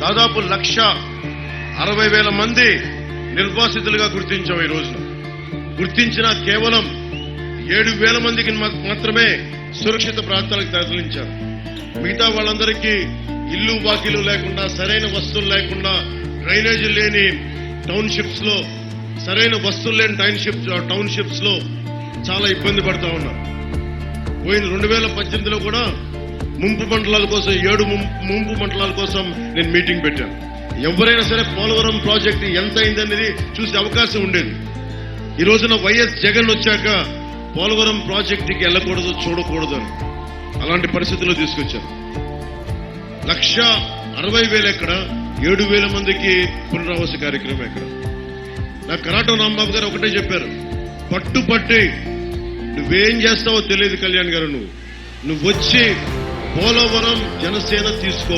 దాదాపు 1,60,000 మంది నిర్వాసితులుగా గుర్తించాం. ఈ రోజున గుర్తించిన కేవలం 7,000 మందికి మాత్రమే సురక్షిత ప్రాంతాలకు తరలించారు. మిగతా వాళ్ళందరికీ ఇల్లు వాకిలు లేకుండా, సరైన వస్తువులు లేకుండా, డ్రైనేజీలు లేని టౌన్షిప్స్ లో, సరైన వస్తువులు లేని టౌన్షిప్స్ లో చాలా ఇబ్బంది పడతా ఉన్నారు. పోయిన 2018లో కూడా ముంపు మండలాల కోసం 7 ముంపు మండలాల కోసం నేను మీటింగ్ పెట్టాను. ఎవరైనా సరే పోలవరం ప్రాజెక్టు ఎంత అయిందనేది చూసే అవకాశం ఉండేది. ఈ రోజున వైఎస్ జగన్ వచ్చాక పోలవరం ప్రాజెక్టుకి వెళ్ళకూడదు, చూడకూడదు అని అలాంటి పరిస్థితుల్లో తీసుకొచ్చారు. 1,60,000 ఎక్కడ, 7,000 మందికి పునరావాస కార్యక్రమం ఎక్కడ? నాకు కరాటం రాంబాబు గారు ఒకటే చెప్పారు, పట్టుపట్టి నువ్వేం చేస్తావో తెలియదు కళ్యాణ్ గారు, నువ్వు వచ్చి పోలవరం జనసేన తీసుకో.